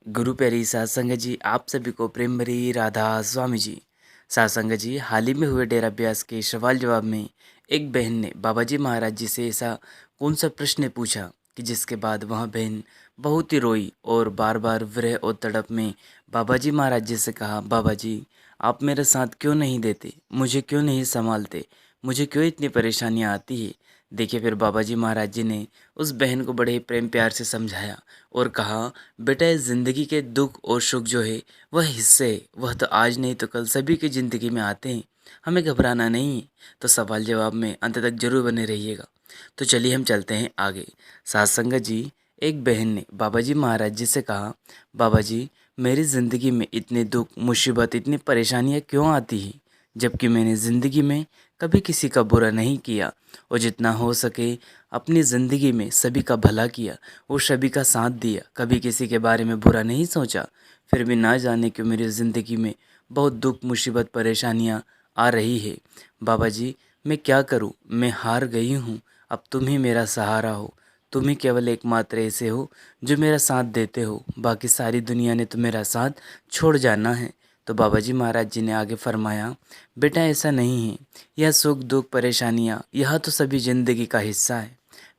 गुरु प्यारी सात संगत जी, आप सभी को प्रेम भरी राधा स्वामी जी। सात संगत जी, हाल ही में हुए डेरा ब्यास के सवाल जवाब में एक बहन ने बाबा जी महाराज जी से ऐसा कौन सा प्रश्न पूछा कि जिसके बाद वह बहन बहुत ही रोई और बार बार विरह और तड़प में बाबा जी महाराज जी से कहा, बाबा जी आप मेरे साथ क्यों नहीं देते, मुझे क्यों नहीं संभालते, मुझे क्यों इतनी परेशानियाँ आती है। देखिए, फिर बाबा जी महाराज जी ने उस बहन को बड़े प्रेम प्यार से समझाया और कहा, बेटा इस ज़िंदगी के दुख और सुख जो है वह हिस्से है, वह तो आज नहीं तो कल सभी की ज़िंदगी में आते हैं, हमें घबराना नहीं है। तो सवाल जवाब में अंत तक जरूर बने रहिएगा। तो चलिए हम चलते हैं आगे। सात संगत जी, एक बहन ने बाबा जी महाराज जी से कहा, बाबा जी मेरी ज़िंदगी में इतने दुख मुसीबत इतनी परेशानियाँ क्यों आती हैं, जबकि मैंने ज़िंदगी में कभी किसी का बुरा नहीं किया और जितना हो सके अपनी ज़िंदगी में सभी का भला किया और सभी का साथ दिया, कभी किसी के बारे में बुरा नहीं सोचा। फिर भी ना जाने क्यों मेरी ज़िंदगी में बहुत दुख मुसीबत परेशानियाँ आ रही है। बाबा जी मैं क्या करूँ, मैं हार गई हूँ, अब तुम ही मेरा सहारा हो। तुम ही केवल एकमात्र ऐसे हो जो मेरा साथ देते हो, बाकी सारी दुनिया ने तो मेरा साथ छोड़ जाना है। तो बाबा जी महाराज जी ने आगे फरमाया, बेटा ऐसा नहीं है, यह सुख दुख परेशानियाँ यह तो सभी ज़िंदगी का हिस्सा है।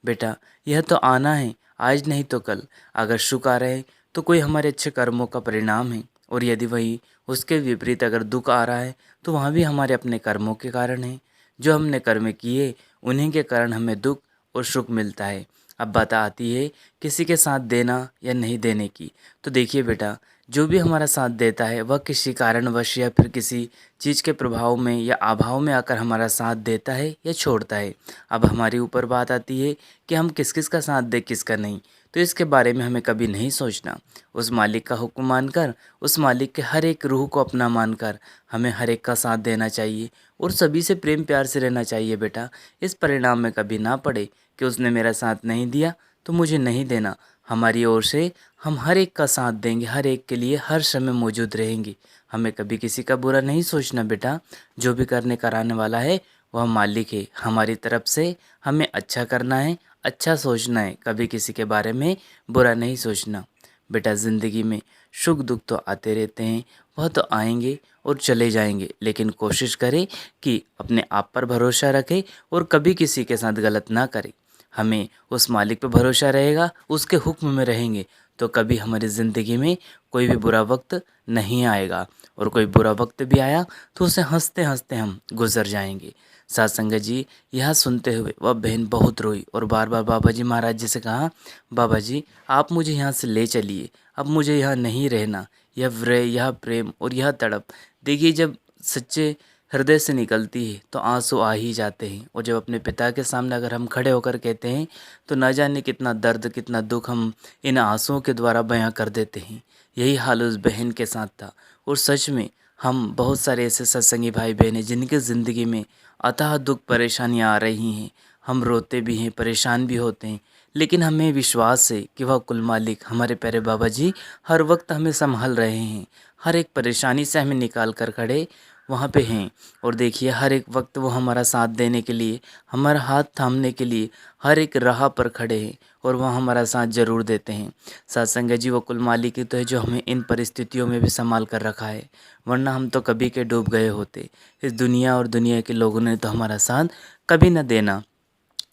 बेटा यह तो आना है, आज नहीं तो कल। अगर सुख आ रहे तो कोई हमारे अच्छे कर्मों का परिणाम है, और यदि वही उसके विपरीत अगर दुख आ रहा है तो वहाँ भी हमारे अपने कर्मों के कारण है। जो हमने कर्म किए उन्हीं के कारण हमें दुख और सुख मिलता है। अब बात आती है किसी के साथ देना या नहीं देने की। तो देखिए बेटा, जो भी हमारा साथ देता है वह किसी कारणवश या फिर किसी चीज़ के प्रभाव में या अभाव में आकर हमारा साथ देता है या छोड़ता है। अब हमारे ऊपर बात आती है कि हम किस किस का साथ दें किसका नहीं। तो इसके बारे में हमें कभी नहीं सोचना। उस मालिक का हुक्म मानकर, उस मालिक के हर एक रूह को अपना मानकर हमें हर एक का साथ देना चाहिए और सभी से प्रेम प्यार से रहना चाहिए। बेटा इस परिणाम में कभी ना पड़े कि उसने मेरा साथ नहीं दिया तो मुझे नहीं देना। हमारी ओर से हम हर एक का साथ देंगे, हर एक के लिए हर समय मौजूद रहेंगे। हमें कभी किसी का बुरा नहीं सोचना बेटा। जो भी करने कराने वाला है वह मालिक है। हमारी तरफ से हमें अच्छा करना है, अच्छा सोचना है, कभी किसी के बारे में बुरा नहीं सोचना। बेटा ज़िंदगी में सुख दुख तो आते रहते हैं, वह तो आएंगे और चले जाएंगे, लेकिन कोशिश करें कि अपने आप पर भरोसा रखें और कभी किसी के साथ गलत ना करें। हमें उस मालिक पर भरोसा रहेगा, उसके हुक्म में रहेंगे तो कभी हमारी ज़िंदगी में कोई भी बुरा वक्त नहीं आएगा, और कोई बुरा वक्त भी आया तो उसे हंसते हंसते हम गुजर जाएंगे। सात संगत जी, यह सुनते हुए वह बहन बहुत रोई और बार बार बाबा जी महाराज जी से कहा, बाबा जी आप मुझे यहाँ से ले चलिए, अब मुझे यहाँ नहीं रहना। यह विरह, यह प्रेम और यह तड़प, देखिए जब सच्चे हृदय से निकलती है तो आंसू आ ही जाते हैं, और जब अपने पिता के सामने अगर हम खड़े होकर कहते हैं तो न जाने कितना दर्द कितना दुख हम इन आंसुओं के द्वारा बयां कर देते हैं। यही हाल उस बहन के साथ था, और सच में हम बहुत सारे ऐसे सत्संगी भाई बहन हैं जिनके ज़िंदगी में अथाह दुख परेशानियाँ आ रही हैं। हम रोते भी हैं, परेशान भी होते हैं, लेकिन हमें विश्वास है कि वह कुल मालिक हमारे प्यारे बाबा जी हर वक्त हमें संभाल रहे हैं। हर एक परेशानी से हमें निकाल कर खड़े वहाँ पे हैं, और देखिए हर एक वक्त वो हमारा साथ देने के लिए, हमारा हाथ थामने के लिए हर एक राह पर खड़े हैं, और वह हमारा साथ ज़रूर देते हैं। सत्संग जी वो कुल मालिक ही तो है जो हमें इन परिस्थितियों में भी संभाल कर रखा है, वरना हम तो कभी के डूब गए होते। इस दुनिया और दुनिया के लोगों ने तो हमारा साथ कभी न देना।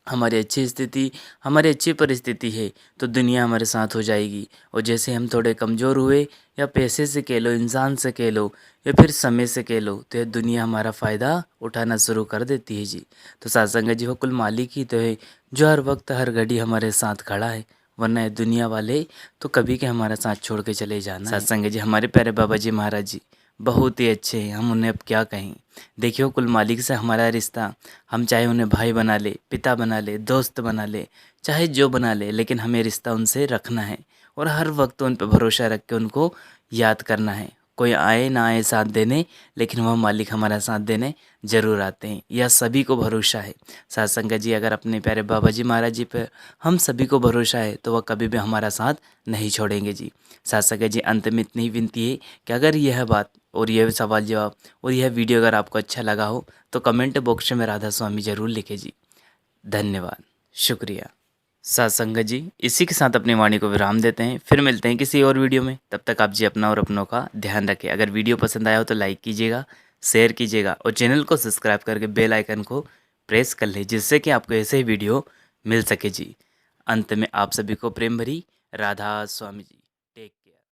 हमारी अच्छी स्थिति, हमारी अच्छी परिस्थिति है तो दुनिया हमारे साथ हो जाएगी, और जैसे हम थोड़े कमज़ोर हुए, या पैसे से कह लो, इंसान से कह लो, या फिर समय से कह लो, तो यह दुनिया हमारा फ़ायदा उठाना शुरू कर देती है जी। तो सत्संग जी वो कुल मालिक ही तो है जो हर वक्त हर घड़ी हमारे साथ खड़ा है, वरना ये दुनिया वाले तो कभी के हमारा साथ छोड़ के चले जाना है। सत्संग जी हमारे प्यारे बाबा जी महाराज जी बहुत ही अच्छे हैं, हम उन्हें अब क्या कहें। देखियो कुल मालिक से हमारा रिश्ता, हम चाहे उन्हें भाई बना ले, पिता बना ले, दोस्त बना ले, चाहे जो बना ले, लेकिन हमें रिश्ता उनसे रखना है और हर वक्त उन पर भरोसा रख के उनको याद करना है। कोई आए ना आए साथ देने, लेकिन वह मालिक हमारा साथ देने ज़रूर आते हैं, यह सभी को भरोसा है। सत्संग जी अगर अपने प्यारे बाबा जी महाराज जी पर हम सभी को भरोसा है तो वह कभी भी हमारा साथ नहीं छोड़ेंगे जी। सत्संग जी अंत में इतनी ही विनती है कि अगर यह बात और यह सवाल जवाब और यह वीडियो अगर आपको अच्छा लगा हो तो कमेंट बॉक्स में राधा स्वामी ज़रूर लिखे जी। धन्यवाद, शुक्रिया। साथ संगत जी, इसी के साथ अपनी वाणी को विराम देते हैं। फिर मिलते हैं किसी और वीडियो में। तब तक आप जी अपना और अपनों का ध्यान रखें। अगर वीडियो पसंद आया हो तो लाइक कीजिएगा, शेयर कीजिएगा और चैनल को सब्सक्राइब करके बेल आइकन को प्रेस कर लें, जिससे कि आपको ऐसे ही वीडियो मिल सके जी। अंत में आप सभी को प्रेम भरी राधा स्वामी जी।